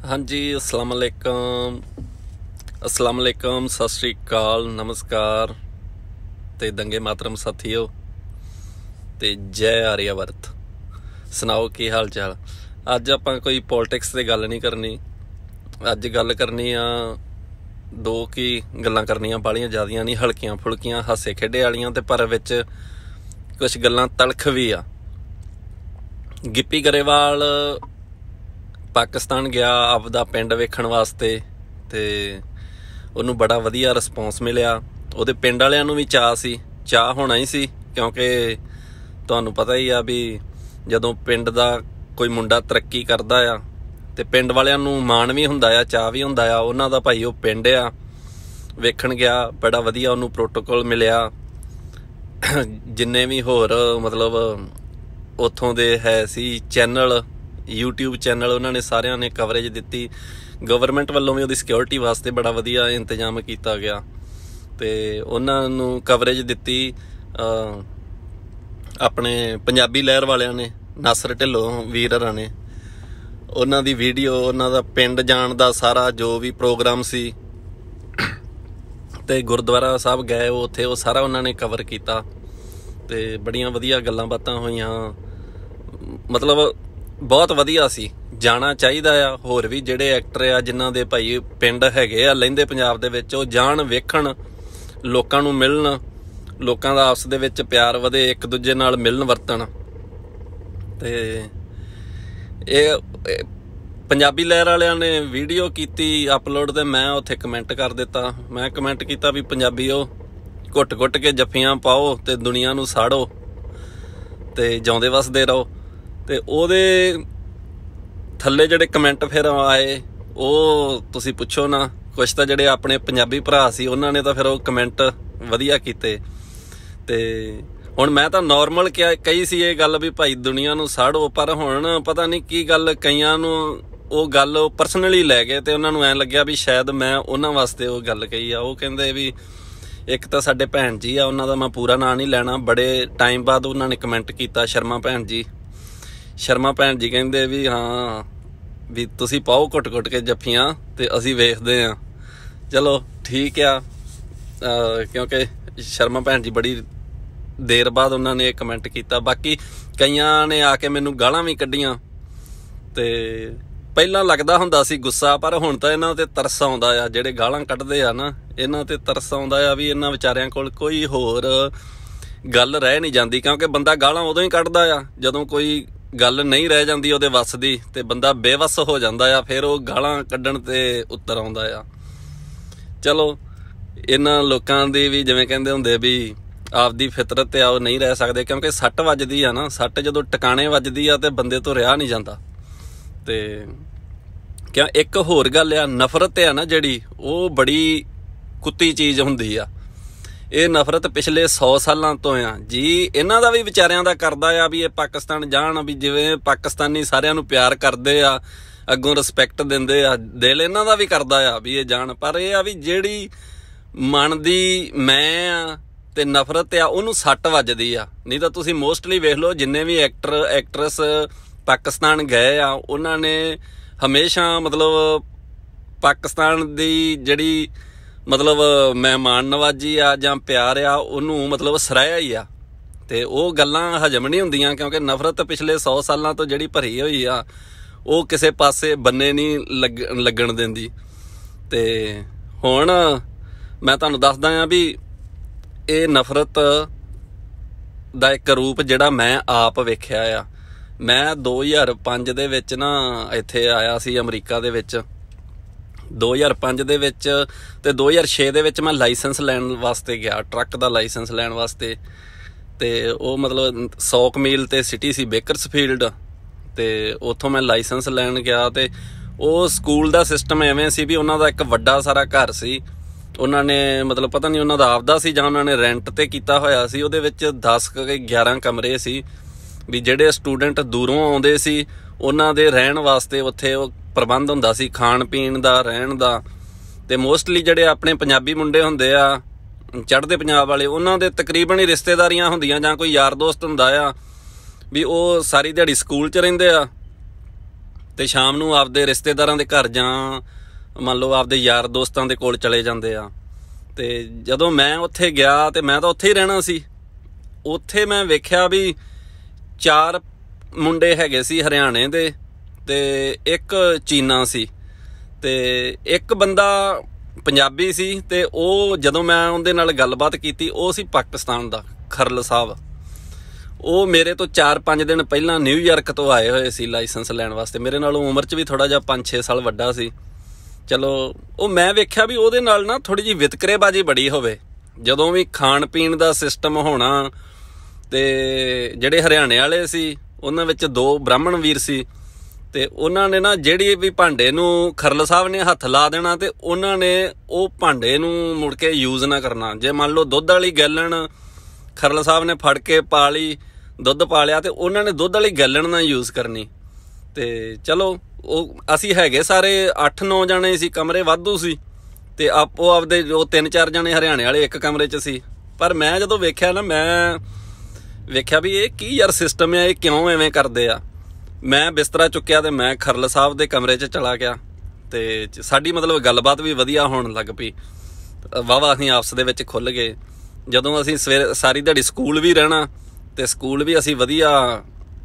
हाँ जी, अस्सलाम वालेकुम, सत श्री अकाल, नमस्कार ते दंगे मातरम साथियो ते जय आर्यावर्त। सुनाओ की हाल चाल। अज आपां कोई पॉलिटिक्स ते गल नहीं करनी। अज गल करनी आ दो की गल्लां करनियां बालियां ज़्यादियां नहीं, हल्कियां फुल्कियां हासे खेडे वालियां ते पर विच कुछ गल्लां तलख भी आ। गिप्पी गरेवाल पाकिस्तान गया आपदा पिंड वेखण वास्ते ते उन्होंने बड़ा वधिया रिस्पॉन्स मिलिया। उहदे पिंड वालियां नूं भी चाह सी, चाह होना ही सी, क्योंकि तुहानूं पता ही आ भी जदों पिंड दा कोई मुंडा तरक्की करदा आ ते पिंड वालियां नूं माण भी हुंदा आ, चाह भी हुंदा आ। उन्हां दा भाई ओह पिंड आ, वेखण गया, बड़ा वधिया उन्होंने प्रोटोकॉल मिलिया। जिन्ने भी होर मतलब उत्थों दे है सी चैनल, यूट्यूब चैनल, उन्होंने सारिਆਂ ने कवरेज दी। गवर्नमेंट वालों भी उहदी सिक्योरिटी वास्ते बड़ा वधिया इंतजाम किया गया ते उन्होंने कवरेज दी। अपने पंजाबी लहर वालियां ने, नासर ढिल्लों वीर हरां ने, उन्हां दी वीडियो, उन्हां दा पिंड जाण दा सारा जो भी प्रोग्राम सी ते गुरुद्वारा साहब गए उत्थे, वो सारा उन्होंने कवर किया ते बड़ियां वधिया गल्लां बातां होईयां। मतलब बहुत वधिया सी, जाना चाहिदा आ। होर भी जिहड़े एक्टर आ जिन्हां दे भाई पिंड हैगे आ लहिंदे पंजाब दे विच, ओह जाण, वेखण, लोकां नूं मिलण, लोकां दा आपस दे विच प्यार वधे, एक दूजे नाल मिलण वरतण। ते पंजाबी लहर वालियां ने वीडियो कीती अपलोड ते मैं उत्थे कमेंट कर दिता। मैं कमेंट किया भी पंजाबीओ घुट घुट के जफ्फियां पाओ ते दुनिया नूं साड़ो ते जिउंदे वसदे रहो। ते ओहदे थल्ले जिहड़े कमेंट फिर आए ਉਹ ਤੁਸੀਂ ਪੁੱਛੋ ਨਾ। ਕੁਛ ਤਾਂ ਜਿਹੜੇ ਆਪਣੇ ਪੰਜਾਬੀ ਭਰਾ ਸੀ ਉਹਨਾਂ ਨੇ ਤਾਂ ਫਿਰ ਉਹ ਕਮੈਂਟ ਵਧੀਆ ਕੀਤੇ ਤੇ ਹੁਣ ਮੈਂ ਤਾਂ ਨੋਰਮਲ ਕਹੀ ਸੀ ਇਹ ਗੱਲ ਵੀ ਭਾਈ ਦੁਨੀਆ ਨੂੰ ਸਾੜੋ, ਪਰ ਹੁਣ ਪਤਾ ਨਹੀਂ ਕੀ ਗੱਲ, ਕਈਆਂ ਨੂੰ ਉਹ ਗੱਲ ਪਰਸਨਲੀ ਲੈ ਗਏ ਤੇ ਉਹਨਾਂ ਨੂੰ ਐਂ ਲੱਗਿਆ ਵੀ ਸ਼ਾਇਦ ਮੈਂ ਉਹਨਾਂ ਵਾਸਤੇ ਉਹ ਗੱਲ ਕਹੀ ਆ। ਉਹ ਕਹਿੰਦੇ ਵੀ ਇੱਕ ਤਾਂ ਸਾਡੇ ਭੈਣ ਜੀ ਆ, ਉਹਨਾਂ ਦਾ ਮੈਂ ਪੂਰਾ ਨਾਂ ਨਹੀਂ ਲੈਣਾ, ਬੜੇ ਟਾਈਮ ਬਾਅਦ ਉਹਨਾਂ ਨੇ ਕਮੈਂਟ ਕੀਤਾ, ਸ਼ਰਮਾ ਭੈਣ ਜੀ। ਸ਼ਰਮਾ ਭੈਣ ਜੀ ਕਹਿੰਦੇ ਵੀ ਹਾਂ ਵੀ ਤੁਸੀਂ ਪਾਓ ਘੁੱਟ ਘੁੱਟ ਕੇ ਜੱਫੀਆਂ ਤੇ ਅਸੀਂ ਵੇਖਦੇ ਹਾਂ। ਚਲੋ ਠੀਕ ਆ, ਕਿਉਂਕਿ ਸ਼ਰਮਾ ਭੈਣ ਜੀ ਬੜੀ ਦੇਰ ਬਾਅਦ ਉਹਨਾਂ ਨੇ ਇਹ ਕਮੈਂਟ ਕੀਤਾ। ਬਾਕੀ ਕਈਆਂ ਨੇ ਆ ਕੇ ਮੈਨੂੰ ਗਾਲਾਂ ਵੀ ਕੱਢੀਆਂ ਤੇ ਪਹਿਲਾਂ ਲੱਗਦਾ ਹੁੰਦਾ ਸੀ ਗੁੱਸਾ, ਪਰ ਹੁਣ ਤਾਂ ਇਹਨਾਂ ਤੇ ਤਰਸ ਆਉਂਦਾ ਆ। ਜਿਹੜੇ ਗਾਲਾਂ ਕੱਢਦੇ ਆ ਨਾ, ਇਹਨਾਂ ਤੇ ਤਰਸ ਆਉਂਦਾ ਆ ਵੀ ਇਹਨਾਂ ਵਿਚਾਰਿਆਂ ਕੋਲ ਕੋਈ ਹੋਰ ਗੱਲ ਰਹਿ ਨਹੀਂ ਜਾਂਦੀ, ਕਿਉਂਕਿ ਬੰਦਾ ਗਾਲਾਂ ਉਦੋਂ ਹੀ ਕੱਢਦਾ ਆ ਜਦੋਂ ਕੋਈ ਗੱਲ नहीं रह जाती ਉਹਦੇ ਵੱਸ ਦੀ ਤੇ ਬੰਦਾ ਬੇਵੱਸ ਹੋ ਜਾਂਦਾ ਆ, ਫਿਰ ਉਹ ਗਾਲਾਂ ਕੱਢਣ ਤੇ ਉੱਤਰ ਆਉਂਦਾ ਆ। ਚਲੋ ਇਹਨਾਂ ਲੋਕਾਂ ਦੀ ਵੀ ਜਿਵੇਂ ਕਹਿੰਦੇ ਹੁੰਦੇ ਵੀ ਆਪਦੀ ਫਿਤਰਤ ਆ, ਉਹ ਨਹੀਂ ਰਹਿ ਸਕਦੇ, ਕਿਉਂਕਿ ਸੱਟ ਵੱਜਦੀ ਆ ਨਾ, ਸੱਟ ਜਦੋਂ ਟਿਕਾਣੇ ਵੱਜਦੀ ਆ ਤੇ ਬੰਦੇ ਤੋਂ ਰਿਹਾ ਨਹੀਂ ਜਾਂਦਾ। ਤੇ ਕਿਉਂ ਇੱਕ ਹੋਰ ਗੱਲ ਆ, ਨਫ਼ਰਤ ਆ ਨਾ ਜਿਹੜੀ, ਉਹ ਬੜੀ ਕੁੱਤੀ ਚੀਜ਼ ਹੁੰਦੀ ਆ। ਇਹ ਨਫ਼ਰਤ ਪਿਛਲੇ 100 ਸਾਲਾਂ ਤੋਂ ਆ ਜੀ। ਇਹਨਾਂ ਦਾ ਵੀ ਵਿਚਾਰਿਆਂ ਦਾ ਕਰਦਾ ਆ ਵੀ ਇਹ ਪਾਕਿਸਤਾਨ ਜਾਣ, ਵੀ ਜਿਵੇਂ ਪਾਕਿਸਤਾਨੀ ਸਾਰਿਆਂ ਨੂੰ ਪਿਆਰ ਕਰਦੇ ਆ, ਅੱਗੋਂ ਰਿਸਪੈਕਟ ਦਿੰਦੇ ਆ, ਦਿਲ ਇਹਨਾਂ ਦਾ ਵੀ ਕਰਦਾ ਆ ਵੀ ਇਹ ਜਾਣ। ਪਰ ਇਹ ਆ ਵੀ ਜਿਹੜੀ ਮਨ ਦੀ ਮੈਂ ਆ ਤੇ ਨਫ਼ਰਤ ਆ, ਉਹਨੂੰ ਸੱਟ ਵੱਜਦੀ ਆ। ਨਹੀਂ ਤਾਂ ਤੁਸੀਂ ਮੋਸਟਲੀ ਵੇਖ ਲਓ ਜਿੰਨੇ ਵੀ ਐਕਟਰ ਐਕਟਰੈਸ ਪਾਕਿਸਤਾਨ ਗਏ ਆ, ਉਹਨਾਂ ਨੇ ਹਮੇਸ਼ਾ ਮਤਲਬ ਪਾਕਿਸਤਾਨ ਦੀ ਜਿਹੜੀ ਮਤਲਬ ਮਹਿਮਾਨ ਨਵਾਜੀ ਆ ਜਾਂ ਪਿਆਰ ਆ, ਉਹਨੂੰ ਮਤਲਬ ਸਰਾਹਿਆ ਹੀ ਆ। ਤੇ ਉਹ ਗੱਲਾਂ ਹਜਮ ਨਹੀਂ ਹੁੰਦੀਆਂ, ਕਿਉਂਕਿ ਨਫ਼ਰਤ ਪਿਛਲੇ 100 ਸਾਲਾਂ ਤੋਂ ਜਿਹੜੀ ਭਰੀ ਹੋਈ ਆ, ਉਹ ਕਿਸੇ ਪਾਸੇ ਬੰਨੇ ਨਹੀਂ ਲੱਗਣ ਦਿੰਦੀ। ਤੇ ਹੁਣ ਮੈਂ ਤੁਹਾਨੂੰ ਦੱਸਦਾ ਆ ਵੀ ਇਹ ਨਫ਼ਰਤ ਦਾ ਇੱਕ ਰੂਪ ਜਿਹੜਾ ਮੈਂ ਆਪ ਵੇਖਿਆ ਆ। ਮੈਂ 2005 ਦੇ ਵਿੱਚ ਨਾ ਇੱਥੇ ਆਇਆ ਸੀ ਅਮਰੀਕਾ ਦੇ ਵਿੱਚ, 2005 ਦੇ ਵਿੱਚ, ਤੇ 2006 ਦੇ ਵਿੱਚ ਮੈਂ ਲਾਇਸੈਂਸ ਲੈਣ ਵਾਸਤੇ ਗਿਆ, ਟਰੱਕ ਦਾ ਲਾਇਸੈਂਸ ਲੈਣ ਵਾਸਤੇ। ਤੇ ਉਹ ਮਤਲਬ 100 ਮੀਲ ਤੇ ਸਿਟੀ ਸੀ ਬੇਕਰਸਫੀਲਡ, ਤੇ ਉੱਥੋਂ ਮੈਂ ਲਾਇਸੈਂਸ ਲੈਣ ਗਿਆ। ਤੇ ਉਹ ਸਕੂਲ ਦਾ ਸਿਸਟਮ ਐਵੇਂ ਸੀ ਵੀ ਉਹਨਾਂ ਦਾ ਇੱਕ ਵੱਡਾ ਸਾਰਾ ਘਰ ਸੀ, ਉਹਨਾਂ ਨੇ ਮਤਲਬ ਪਤਾ ਨਹੀਂ ਉਹਨਾਂ ਦਾ ਆਪਦਾ ਸੀ ਜਾਂ ਉਹਨਾਂ ਨੇ ਰੈਂਟ ਤੇ ਕੀਤਾ ਹੋਇਆ ਸੀ। ਉਹਦੇ ਵਿੱਚ 10-11 ਕਮਰੇ ਸੀ ਵੀ ਜਿਹੜੇ ਸਟੂਡੈਂਟ ਦੂਰੋਂ ਆਉਂਦੇ ਸੀ ਉਹਨਾਂ ਦੇ ਰਹਿਣ ਵਾਸਤੇ ਉੱਥੇ ਉਹ ਪ੍ਰਬੰਧ ਹੁੰਦਾ ਸੀ, ਖਾਣ ਪੀਣ ਦਾ, ਰਹਿਣ ਦਾ। ਤੇ ਮੋਸਟਲੀ ਜਿਹੜੇ ਆਪਣੇ ਪੰਜਾਬੀ ਮੁੰਡੇ ਹੁੰਦੇ ਆ ਚੜ੍ਹਦੇ ਪੰਜਾਬ ਵਾਲੇ, ਉਹਨਾਂ ਦੇ ਤਕਰੀਬਨ ਹੀ ਰਿਸ਼ਤੇਦਾਰੀਆਂ ਹੁੰਦੀਆਂ ਜਾਂ ਕੋਈ ਯਾਰ ਦੋਸਤ ਹੁੰਦਾ ਆ ਵੀ ਉਹ ਸਾਰੀ ਦਿਹਾੜੀ ਸਕੂਲ 'ਚ ਰਹਿੰਦੇ ਆ ਤੇ ਸ਼ਾਮ ਨੂੰ ਆਪਦੇ ਰਿਸ਼ਤੇਦਾਰਾਂ ਦੇ ਘਰ ਜਾਂ ਮੰਨ ਲਓ ਆਪਦੇ ਯਾਰ ਦੋਸਤਾਂ ਦੇ ਕੋਲ ਚਲੇ ਜਾਂਦੇ ਆ। ਤੇ ਜਦੋਂ ਮੈਂ ਉੱਥੇ ਗਿਆ ਤੇ ਮੈਂ ਤਾਂ ਉੱਥੇ ਹੀ ਰਹਿਣਾ ਸੀ। ਉੱਥੇ ਮੈਂ ਵੇਖਿਆ ਵੀ 4 ਮੁੰਡੇ ਹੈਗੇ ਸੀ ਹਰਿਆਣੇ ਦੇ ਤੇ ਇੱਕ ਚੀਨਾ ਸੀ ਤੇ ਇੱਕ ਬੰਦਾ ਪੰਜਾਬੀ ਸੀ। ਤੇ ਉਹ ਜਦੋਂ ਮੈਂ ਉਹਦੇ ਨਾਲ ਗੱਲਬਾਤ ਕੀਤੀ, ਉਹ ਸੀ ਪਾਕਿਸਤਾਨ ਦਾ, ਖਰਲ ਸਾਹਿਬ। ਉਹ ਮੇਰੇ ਤੋਂ 4-5 ਦਿਨ ਪਹਿਲਾਂ ਨਿਊਯਾਰਕ ਤੋਂ ਆਏ ਹੋਏ ਸੀ ਲਾਇਸੈਂਸ ਲੈਣ ਵਾਸਤੇ। ਮੇਰੇ ਨਾਲੋਂ ਉਮਰ 'ਚ ਵੀ ਥੋੜ੍ਹਾ ਜਿਹਾ 5-6 ਸਾਲ ਵੱਡਾ ਸੀ। ਚਲੋ ਉਹ ਮੈਂ ਵੇਖਿਆ ਵੀ ਉਹਦੇ ਨਾਲ ਨਾ ਥੋੜ੍ਹੀ ਜਿਹੀ ਵਿਤਕਰੇਬਾਜ਼ੀ ਬੜੀ ਹੋਵੇ। ਜਦੋਂ ਵੀ ਖਾਣ ਪੀਣ ਦਾ ਸਿਸਟਮ ਹੋਣਾ, ਤੇ ਜਿਹੜੇ ਹਰਿਆਣੇ ਵਾਲੇ ਸੀ ਉਹਨਾਂ ਵਿੱਚ 2 ਬ੍ਰਾਹਮਣ ਵੀਰ ਸੀ। ਤੇ ਉਹਨਾਂ ਨੇ ਨਾ ਜਿਹੜੀ ਵੀ ਭਾਂਡੇ ਨੂੰ ਖਰਲ ਸਾਹਿਬ ਨੇ ਹੱਥ ਲਾ ਦੇਣਾ ਤੇ ਉਹਨਾਂ ਨੇ ਉਹ ਭਾਂਡੇ ਨੂੰ ਮੁੜ ਕੇ ਯੂਜ਼ ਨਾ ਕਰਨਾ। ਜੇ ਮੰਨ ਲਓ ਦੁੱਧ ਵਾਲੀ ਗੈਲਣ ਖਰਲ ਸਾਹਿਬ ਨੇ ਫੜ ਕੇ ਪਾ ਲਈ, ਦੁੱਧ ਪਾ ਲਿਆ, ਤੇ ਉਹਨਾਂ ਨੇ ਦੁੱਧ ਵਾਲੀ ਗੈਲਣ ਨਾ ਯੂਜ਼ ਕਰਨੀ। ਤੇ ਚਲੋ ਉਹ ਅਸੀਂ ਹੈਗੇ ਸਾਰੇ 8-9 ਜਾਣੇ ਸੀ, ਕਮਰੇ ਵਾਧੂ ਸੀ। ਤੇ ਆਪੋ ਆਪਦੇ ਉਹ 3-4 ਜਾਣੇ ਹਰਿਆਣੇ ਵਾਲੇ ਇੱਕ ਕਮਰੇ 'ਚ ਸੀ। ਪਰ ਮੈਂ ਜਦੋਂ ਵੇਖਿਆ ਨਾ, ਮੈਂ ਵੇਖਿਆ ਵੀ ਇਹ ਕੀ ਯਾਰ ਸਿਸਟਮ ਆ, ਇਹ ਕਿਉਂ ਐਵੇਂ ਕਰਦੇ ਆ। ਮੈਂ ਬਿਸਤਰਾ ਚੁੱਕਿਆ ਤੇ ਮੈਂ ਖਰਲ ਸਾਹਿਬ ਦੇ ਕਮਰੇ 'ਚ ਚਲਾ ਗਿਆ। ਤੇ ਸਾਡੀ ਮਤਲਬ ਗੱਲਬਾਤ ਵੀ ਵਧੀਆ ਹੋਣ ਲੱਗ ਪਈ। ਵਾਹਵਾ ਅਸੀਂ ਆਪਸ ਦੇ ਵਿੱਚ ਖੁੱਲ੍ਹ ਗਏ। ਜਦੋਂ ਅਸੀਂ ਸਵੇਰੇ ਸਾਰੀ ਦਿਹਾੜੀ ਸਕੂਲ ਵੀ ਰਹਿਣਾ ਤੇ ਸਕੂਲ ਵੀ ਅਸੀਂ ਵਧੀਆ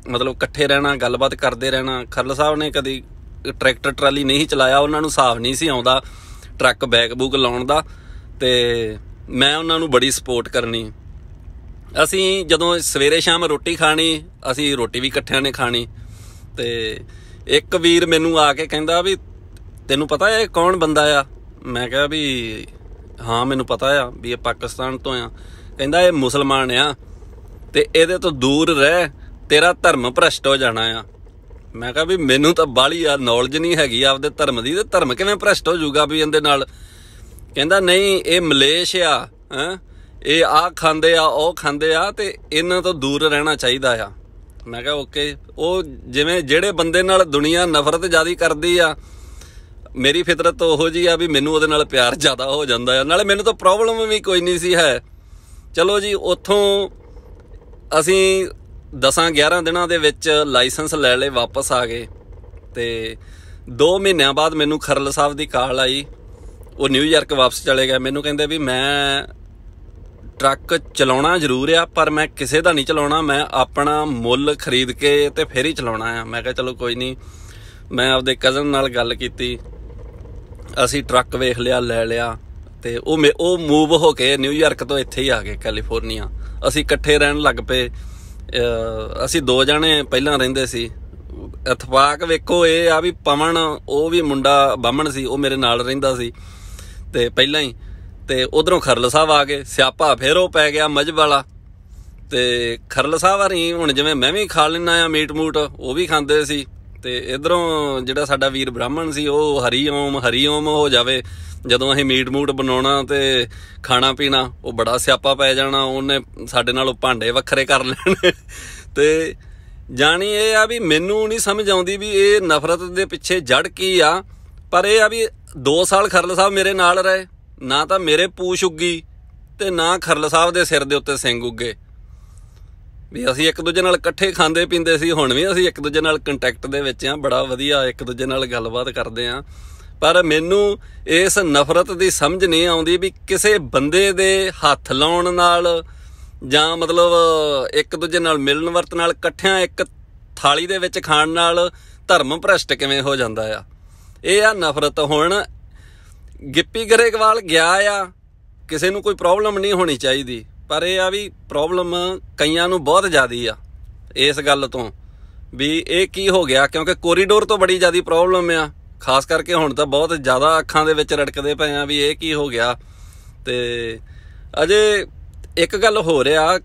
ਮਤਲਬ ਇਕੱਠੇ ਰਹਿਣਾ, ਗੱਲਬਾਤ ਕਰਦੇ ਰਹਿਣਾ। ਖਰਲ ਸਾਹਿਬ ਨੇ ਕਦੀ ਟਰੈਕਟਰ ਟਰਾਲੀ ਨਹੀਂ ਚਲਾਇਆ, ਉਹਨਾਂ ਨੂੰ ਹਿਸਾਬ ਨਹੀਂ ਸੀ ਆਉਂਦਾ ਟਰੱਕ ਬੈਕ ਬੂਕ ਲਾਉਣ ਦਾ। ਤੇ ਮੈਂ ਉਹਨਾਂ ਨੂੰ ਬੜੀ ਸਪੋਰਟ ਕਰਨੀ। ਅਸੀਂ ਜਦੋਂ ਸਵੇਰੇ ਸ਼ਾਮ ਰੋਟੀ ਖਾਣੀ, ਅਸੀਂ ਰੋਟੀ ਵੀ ਇਕੱਠਿਆਂ ਨੇ ਖਾਣੀ। ਤੇ ਇੱਕ ਵੀਰ ਮੈਨੂੰ ਆ ਕੇ ਕਹਿੰਦਾ ਵੀ ਤੈਨੂੰ ਪਤਾ ਇਹ ਕੌਣ ਬੰਦਾ ਆ? ਮੈਂ ਕਿਹਾ ਵੀ ਹਾਂ ਮੈਨੂੰ ਪਤਾ ਆ ਵੀ ਇਹ ਪਾਕਿਸਤਾਨ ਤੋਂ ਆ। ਕਹਿੰਦਾ ਇਹ ਮੁਸਲਮਾਨ ਆ ਤੇ ਇਹਦੇ ਤੋਂ ਦੂਰ ਰਹਿ, ਤੇਰਾ ਧਰਮ ਭ੍ਰਸ਼ਟ ਹੋ ਜਾਣਾ ਆ। ਮੈਂ ਕਿਹਾ ਵੀ ਮੈਨੂੰ ਤਾਂ ਬਾਹਲੀ ਆ ਨੌਲੇਜ ਨਹੀਂ ਹੈਗੀ ਆਪਦੇ ਧਰਮ ਦੀ, ਤੇ ਧਰਮ ਕਿਵੇਂ ਭ੍ਰਸ਼ਟ ਹੋ ਜਾਊਗਾ ਵੀ ਇਹਦੇ ਨਾਲ? ਕਹਿੰਦਾ ਨਹੀਂ ਇਹ ਮਲੇਸ਼ ਆ, ਇਹ ਆਹ ਖਾਂਦੇ ਆ ਉਹ ਖਾਂਦੇ ਆ ਤੇ ਇਹਨਾਂ ਤੋਂ ਦੂਰ ਰਹਿਣਾ ਚਾਹੀਦਾ ਆ। ਮੈਂ ਕਿਹਾ ਓਕੇ। ਉਹ ਜਿਵੇਂ ਜਿਹੜੇ ਬੰਦੇ ਨਾਲ ਦੁਨੀਆ ਨਫ਼ਰਤ ਜ਼ਿਆਦਾ ਕਰਦੀ ਆ, ਮੇਰੀ ਫਿਤਰਤ ਉਹੋ ਜਿਹੀ ਆ ਵੀ ਮੈਨੂੰ ਉਹਦੇ ਨਾਲ ਪਿਆਰ ਜ਼ਿਆਦਾ ਹੋ ਜਾਂਦਾ ਆ। ਨਾਲੇ ਮੈਨੂੰ ਤਾਂ ਪ੍ਰੋਬਲਮ ਵੀ ਕੋਈ ਨਹੀਂ ਸੀ ਹੈ। ਚਲੋ ਜੀ, ਉੱਥੋਂ ਅਸੀਂ 10-11 ਦਿਨਾਂ ਦੇ ਵਿੱਚ ਲਾਇਸੈਂਸ ਲੈ ਲਏ, ਵਾਪਸ ਆ ਗਏ। ਤੇ 2 ਮਹੀਨਿਆਂ ਬਾਅਦ ਮੈਨੂੰ ਖਰਲ ਸਾਹਿਬ ਦੀ ਕਾਲ ਆਈ। ਉਹ ਨਿਊਯਾਰਕ ਵਾਪਸ ਚਲੇ ਗਿਆ। ਮੈਨੂੰ ਕਹਿੰਦੇ ਵੀ ਮੈਂ ਟਰੱਕ ਚਲਾਉਣਾ ਜ਼ਰੂਰ ਆ, ਪਰ ਮੈਂ ਕਿਸੇ ਦਾ ਨਹੀਂ ਚਲਾਉਣਾ, ਮੈਂ ਆਪਣਾ ਮੁੱਲ ਖਰੀਦ ਕੇ ਤੇ ਫਿਰ ਹੀ ਚਲਾਉਣਾ ਆ। ਮੈਂ ਕਿਹਾ ਚਲੋ ਕੋਈ ਨਹੀਂ। ਮੈਂ ਆਪਦੇ ਕਜ਼ਨ ਨਾਲ ਗੱਲ ਕੀਤੀ, ਅਸੀਂ ਟਰੱਕ ਵੇਖ ਲਿਆ, ਲੈ ਲਿਆ। ਤੇ ਉਹ ਮੂਵ ਹੋ ਕੇ ਨਿਊਯਾਰਕ ਤੋਂ ਇੱਥੇ ਹੀ ਆ ਗਏ ਕੈਲੀਫੋਰਨੀਆ। ਅਸੀਂ ਇਕੱਠੇ ਰਹਿਣ ਲੱਗ ਪਏ। ਅਸੀਂ 2 ਜਾਣੇ ਪਹਿਲਾਂ ਰਹਿੰਦੇ ਸੀ। ਇਤਫਾਕ ਵੇਖੋ ਇਹ ਆ ਵੀ ਪਵਨ, ਉਹ ਵੀ ਮੁੰਡਾ ਬਾਹਮਣ ਸੀ, ਉਹ ਮੇਰੇ ਨਾਲ ਰਹਿੰਦਾ ਸੀ ਤੇ ਪਹਿਲਾਂ ਹੀ। ਤੇ ਉਧਰੋਂ ਖਰਲ ਸਾਹਿਬ ਆ ਗਏ, ਸਿਆਪਾ ਫਿਰ ਉਹ ਪੈ ਗਿਆ ਮਜ਼ਹਬ ਵਾਲਾ। ਤੇ ਖਰਲ ਸਾਹਿਬ ਹਰੀ ਹੁਣ ਜਿਵੇਂ ਮੈਂ ਵੀ ਖਾ ਲੈਂਦਾ ਆ ਮੀਟ ਮੂਟ, ਉਹ ਵੀ ਖਾਂਦੇ ਸੀ। ਤੇ ਇਧਰੋਂ ਜਿਹੜਾ ਸਾਡਾ ਵੀਰ ਬ੍ਰਾਹਮਣ ਸੀ, ਉਹ ਹਰੀ ਓਮ ਹੋ ਜਾਵੇ ਜਦੋਂ ਅਸੀਂ ਮੀਟ ਮੂਟ ਬਣਾਉਣਾ ਤੇ ਖਾਣਾ ਪੀਣਾ, ਉਹ ਬੜਾ ਸਿਆਪਾ ਪੈ ਜਾਣਾ। ਉਹਨੇ ਸਾਡੇ ਨਾਲੋਂ ਭਾਂਡੇ ਵੱਖਰੇ ਕਰ ਲੈਣੇ। ਤੇ ਜਾਣੀ ਇਹ ਆ ਵੀ ਮੈਨੂੰ ਨਹੀਂ ਸਮਝ ਆਉਂਦੀ ਵੀ ਇਹ ਨਫ਼ਰਤ ਦੇ ਪਿੱਛੇ ਜੜ ਕੀ ਆ। ਪਰ ਇਹ ਆ ਵੀ 2 ਸਾਲ ਖਰਲ ਸਾਹਿਬ ਮੇਰੇ ਨਾਲ ਰਹੇ, ਨਾ ਤਾਂ ਮੇਰੇ ਪੂਛ ਉੱਗੀ ਤੇ ਨਾ ਖਰਲ ਸਾਹਿਬ ਦੇ ਸਿਰ ਦੇ ਉੱਤੇ ਸਿੰਘ ਉੱਗੇ। ਵੀ ਅਸੀਂ ਇੱਕ ਦੂਜੇ ਨਾਲ ਇਕੱਠੇ ਖਾਂਦੇ ਪੀਂਦੇ ਸੀ। ਹੁਣ ਵੀ ਅਸੀਂ ਇੱਕ ਦੂਜੇ ਨਾਲ ਕੰਟੈਕਟ ਦੇ ਵਿੱਚ ਆ, ਬੜਾ ਵਧੀਆ ਇੱਕ ਦੂਜੇ ਨਾਲ ਗੱਲਬਾਤ ਕਰਦੇ ਆ। ਪਰ ਮੈਨੂੰ ਇਸ ਨਫ਼ਰਤ ਦੀ ਸਮਝ ਨਹੀਂ ਆਉਂਦੀ ਵੀ ਕਿਸੇ ਬੰਦੇ ਦੇ ਹੱਥ ਲਾਉਣ ਨਾਲ ਜਾਂ ਮਤਲਬ ਇੱਕ ਦੂਜੇ ਨਾਲ ਮਿਲਣ ਵਰਤਣ ਨਾਲ, ਇਕੱਠਿਆਂ ਇੱਕ ਥਾਲੀ ਦੇ ਵਿੱਚ ਖਾਣ ਨਾਲ ਧਰਮ ਭ੍ਰਸ਼ਟ ਕਿਵੇਂ ਹੋ ਜਾਂਦਾ ਆ। ਇਹ ਆ ਨਫ਼ਰਤ। ਹੁਣ ਗਿੱਪੀ ਗਰੇਵਾਲ ਗਿਆ ਆ, ਕਿਸੇ ਨੂੰ ਕੋਈ ਪ੍ਰੋਬਲਮ ਨਹੀਂ ਹੋਣੀ ਚਾਹੀਦੀ, ਪਰ ਇਹ ਆ ਵੀ ਪ੍ਰੋਬਲਮ ਕਈਆਂ ਨੂੰ ਬਹੁਤ ਜ਼ਿਆਦੀ ਆ ਇਸ ਗੱਲ ਤੋਂ ਵੀ ਇਹ ਕੀ ਹੋ ਗਿਆ। ਕਿਉਂਕਿ ਕੋਰੀਡੋਰ ਤੋਂ ਬੜੀ ਜ਼ਿਆਦਾ ਪ੍ਰੋਬਲਮ ਆ, ਖਾਸ ਕਰਕੇ ਹੁਣ ਤਾਂ ਬਹੁਤ ਜ਼ਿਆਦਾ ਅੱਖਾਂ ਦੇ ਵਿੱਚ ਰੜਕਦੇ ਪਏ ਆ ਵੀ ਇਹ ਕੀ ਹੋ ਗਿਆ। ਤੇ ਅਜੇ ਇੱਕ ਗੱਲ ਹੋ ਰਿਹਾ,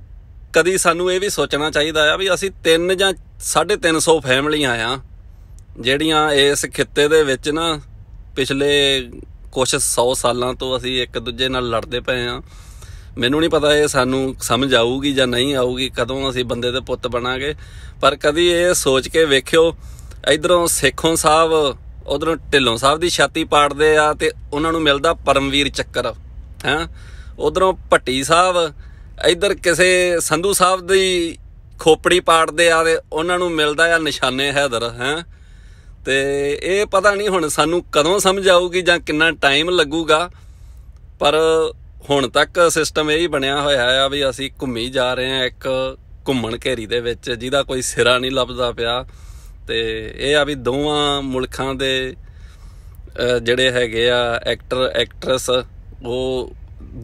ਕਦੀ ਸਾਨੂੰ ਇਹ ਵੀ ਸੋਚਣਾ ਚਾਹੀਦਾ ਆ ਵੀ ਅਸੀਂ 3 ਜਾਂ 350 ਫੈਮਲੀਆਂ ਆ ਜਿਹੜੀਆਂ ਇਸ ਖਿੱਤੇ ਦੇ ਵਿੱਚ ਨਾ ਪਿਛਲੇ ਕੁਛ 100 ਸਾਲਾਂ ਤੋਂ ਅਸੀਂ ਇੱਕ ਦੂਜੇ ਨਾਲ ਲੜਦੇ ਪਏ ਆ। ਮੈਨੂੰ ਨਹੀਂ ਪਤਾ ਇਹ ਸਾਨੂੰ ਸਮਝ ਆਊਗੀ ਜਾਂ ਨਹੀਂ ਆਊਗੀ, ਕਦੋਂ ਅਸੀਂ ਬੰਦੇ ਦੇ ਪੁੱਤ ਬਣਾਂਗੇ। ਪਰ ਕਦੀ ਇਹ ਸੋਚ ਕੇ ਵੇਖਿਓ, ਇੱਧਰੋਂ ਸੇਖੋਂ ਸਾਹਿਬ, ਉਧਰੋਂ ਢਿੱਲੋਂ ਸਾਹਿਬ ਦੀ ਛਾਤੀ ਪਾੜਦੇ ਆ ਤੇ ਉਹਨਾਂ ਨੂੰ ਮਿਲਦਾ ਪਰਮਵੀਰ ਚੱਕਰ ਹੈਂ। ਉਧਰੋਂ ਭੱਟੀ ਸਾਹਿਬ, ਇੱਧਰ ਕਿਸੇ ਸੰਧੂ ਸਾਹਿਬ ਦੀ ਖੋਪੜੀ ਪਾੜਦੇ ਆ ਤੇ ਉਹਨਾਂ ਨੂੰ ਮਿਲਦਾ ਆ ਨਿਸ਼ਾਨੇ ਹੈਦਰ ਹੈਂ। ਤੇ ਇਹ ਪਤਾ ਨਹੀਂ ਹੁਣ ਸਾਨੂੰ ਕਦੋਂ ਸਮਝ ਆਊਗੀ ਜਾਂ ਕਿੰਨਾ ਟਾਈਮ ਲੱਗੂਗਾ। ਪਰ ਹੁਣ ਤੱਕ ਸਿਸਟਮ ਇਹ ਹੀ ਬਣਿਆ ਹੋਇਆ ਆ ਵੀ ਅਸੀਂ ਘੁੰਮੀ ਜਾ ਰਹੇ ਹਾਂ ਇੱਕ ਘੁੰਮਣ ਘੇਰੀ ਦੇ ਵਿੱਚ ਜਿਹਦਾ ਕੋਈ ਸਿਰਾ ਨਹੀਂ ਲੱਭਦਾ ਪਿਆ। ਤੇ ਇਹ ਆ ਵੀ ਦੋਵਾਂ ਮੁਲਕਾਂ ਦੇ ਜਿਹੜੇ ਹੈਗੇ ਆ ਐਕਟਰ ਐਕਟਰੈਸ ਉਹ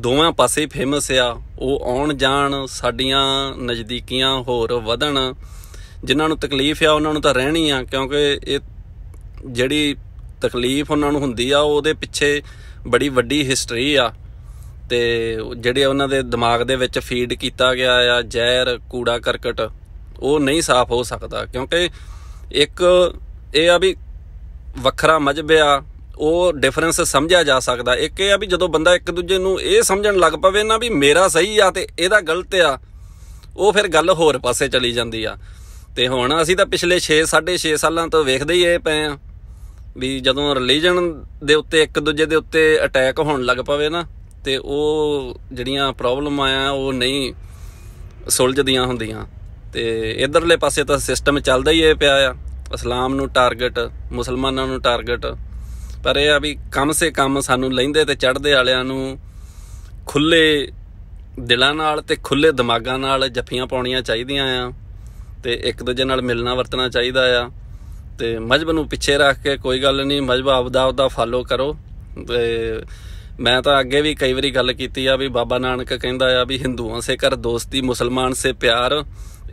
ਦੋਵਾਂ ਪਾਸੇ ਫੇਮਸ ਆ। ਉਹ ਆਉਣ ਜਾਣ, ਸਾਡੀਆਂ ਨਜ਼ਦੀਕੀਆਂ ਹੋਰ ਵਧਣ। ਜਿਨ੍ਹਾਂ ਨੂੰ ਤਕਲੀਫ ਆ ਉਹਨਾਂ ਨੂੰ ਤਾਂ ਰਹਿਣੀ ਆ, ਕਿਉਂਕਿ ਇਹ ਜਿਹੜੀ ਤਕਲੀਫ ਉਹਨਾਂ ਨੂੰ ਹੁੰਦੀ ਆ ਉਹਦੇ ਪਿੱਛੇ ਬੜੀ ਵੱਡੀ ਹਿਸਟਰੀ ਆ। ਤੇ ਜਿਹੜੇ ਉਹਨਾਂ ਦੇ ਦਿਮਾਗ ਦੇ ਵਿੱਚ ਫੀਡ ਕੀਤਾ ਗਿਆ ਆ ਜ਼ਹਿਰ, ਕੂੜਾ ਕਰਕਟ, ਉਹ ਨਹੀਂ ਸਾਫ਼ ਹੋ ਸਕਦਾ। ਕਿਉਂਕਿ ਇੱਕ ਇਹ ਆ ਵੀ ਵੱਖਰਾ ਮਜ਼ਹਬ ਆ, ਉਹ ਡਿਫਰੈਂਸ ਸਮਝਿਆ ਜਾ ਸਕਦਾ। ਇੱਕ ਇਹ ਆ ਵੀ ਜਦੋਂ ਬੰਦਾ ਇੱਕ ਦੂਜੇ ਨੂੰ ਇਹ ਸਮਝਣ ਲੱਗ ਪਵੇ ਨਾ ਵੀ ਮੇਰਾ ਸਹੀ ਆ ਤੇ ਇਹਦਾ ਗਲਤ ਆ, ਉਹ ਫਿਰ ਗੱਲ ਹੋਰ ਪਾਸੇ ਚਲੀ ਜਾਂਦੀ ਆ। ਤੇ ਹੁਣ ਅਸੀਂ ਤਾਂ ਪਿਛਲੇ 6.5 ਸਾਲਾਂ ਤੋਂ ਵੇਖਦੇ ਹੀ ਇਹ ਪਏ ਆ ਵੀ ਜਦੋਂ ਰਿਲੀਜਨ ਦੇ ਉੱਤੇ ਇੱਕ ਦੂਜੇ ਦੇ ਉੱਤੇ ਅਟੈਕ ਹੋਣ ਲੱਗ ਪਵੇ ਨਾ ਤੇ ਉਹ ਜਿਹੜੀਆਂ ਪ੍ਰੋਬਲਮਾਂ ਆ ਉਹ ਨਹੀਂ ਸੁਲਝਦੀਆਂ ਹੁੰਦੀਆਂ। ਤੇ ਇੱਧਰਲੇ ਪਾਸੇ ਤਾਂ ਸਿਸਟਮ ਚੱਲਦਾ ਹੀ ਇਹ ਪਿਆ ਆ, ਇਸਲਾਮ ਨੂੰ ਟਾਰਗੇਟ, ਮੁਸਲਮਾਨਾਂ ਨੂੰ ਟਾਰਗੇਟ। ਪਰ ਇਹ ਆ ਵੀ ਕਮ ਸੇ ਕਮ ਸਾਨੂੰ ਲਹਿੰਦੇ ਤੇ ਚੜ੍ਹਦੇ ਵਾਲਿਆਂ ਨੂੰ ਖੁੱਲ੍ਹੇ ਦਿਲਾਂ ਨਾਲ ਤੇ ਖੁੱਲ੍ਹੇ ਦਿਮਾਗਾਂ ਨਾਲ ਜੱਫੀਆਂ ਪਾਉਣੀਆਂ ਚਾਹੀਦੀਆਂ ਆ ਤੇ ਇੱਕ ਦੂਜੇ ਨਾਲ ਮਿਲਣਾ ਵਰਤਣਾ ਚਾਹੀਦਾ ਆ। ਤੇ ਮਜ਼ਹਬ ਨੂੰ ਪਿੱਛੇ ਰੱਖ ਕੇ ਕੋਈ ਗੱਲ ਨਹੀਂ, ਮਜ਼ਹਬ ਆਪਦਾ ਫਾਲੋ ਕਰੋ। ਤੇ ਮੈਂ ਤਾਂ ਅੱਗੇ ਵੀ ਕਈ ਵਾਰੀ ਗੱਲ ਕੀਤੀ ਆ ਵੀ ਬਾਬਾ ਨਾਨਕ ਕਹਿੰਦਾ ਆ ਵੀ ਹਿੰਦੂਆਂ ਸੇ ਕਰ ਦੋਸਤੀ, ਮੁਸਲਮਾਨ ਸੇ ਪਿਆਰ।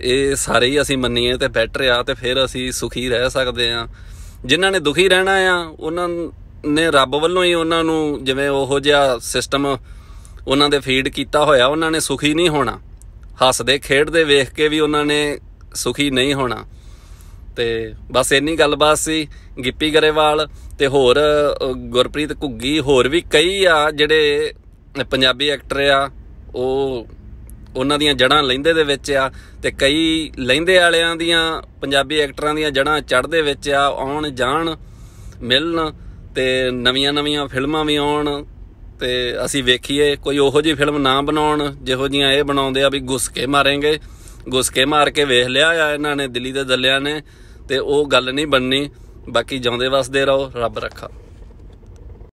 ਇਹ ਸਾਰੇ ਹੀ ਅਸੀਂ ਮੰਨੀਏ ਤੇ ਬੈਟਰ ਆ ਤੇ ਫਿਰ ਅਸੀਂ ਸੁਖੀ ਰਹਿ ਸਕਦੇ ਹਾਂ। ਜਿਨ੍ਹਾਂ ਨੇ ਦੁਖੀ ਰਹਿਣਾ ਆ ਉਹਨਾਂ ਨੇ ਰੱਬ ਵੱਲੋਂ ਹੀ ਉਹਨਾਂ ਨੂੰ ਜਿਵੇਂ ਉਹੋ ਜਿਹਾ ਸਿਸਟਮ ਉਹਨਾਂ ਦੇ ਫੀਡ ਕੀਤਾ ਹੋਇਆ, ਉਹਨਾਂ ਨੇ ਸੁਖੀ ਨਹੀਂ ਹੋਣਾ। ਹੱਸਦੇ ਖੇਡਦੇ ਵੇਖ ਕੇ ਵੀ ਉਹਨਾਂ ਨੇ ਸੁਖੀ ਨਹੀਂ ਹੋਣਾ। ਤੇ ਬਸ ਇੰਨੀ ਗੱਲਬਾਤ ਸੀ। ਗਿੱਪੀ ਗਰੇਵਾਲ ਤੇ ਹੋਰ ਗੁਰਪ੍ਰੀਤ ਘੁੱਗੀ, ਹੋਰ ਵੀ ਕਈ ਆ ਜਿਹੜੇ ਪੰਜਾਬੀ ਐਕਟਰ ਆ, ਉਹਨਾਂ ਦੀਆਂ ਜੜ੍ਹਾਂ ਲਹਿੰਦੇ ਦੇ ਵਿੱਚ ਆ ਤੇ ਕਈ ਲਹਿੰਦੇ ਵਾਲਿਆਂ ਦੀਆਂ ਪੰਜਾਬੀ ਐਕਟਰਾਂ ਦੀਆਂ ਜੜ੍ਹਾਂ ਚੜ੍ਹਦੇ ਵਿੱਚ ਆ। ਆਉਣ ਜਾਣ, ਮਿਲਣ ਤੇ ਨਵੀਆਂ ਫਿਲਮਾਂ ਵੀ ਆਉਣ ਤੇ ਅਸੀਂ ਵੇਖੀਏ। ਕੋਈ ਉਹੋ ਜਿਹੀ ਫਿਲਮ ਨਾ ਬਣਾਉਣ ਜਿਹੋ ਜਿਹੀਆਂ ਇਹ ਬਣਾਉਂਦੇ ਆ ਵੀ ਗੁੱਸਕੇ ਮਾਰੇਂਗੇ। ਗੁੱਸਕੇ ਮਾਰ ਕੇ ਵੇਖ ਲਿਆ ਆ ਇਹਨਾਂ ਨੇ, ਦਿੱਲੀ ਦੇ ਦੱਲਿਆਂ ਨੇ, ਤੇ ਉਹ ਗੱਲ ਨਹੀਂ ਬਣਨੀ। ਬਾਕੀ ਜਿਉਂਦੇ ਵਸਦੇ ਰਹੋ, ਰੱਬ ਰੱਖਾ।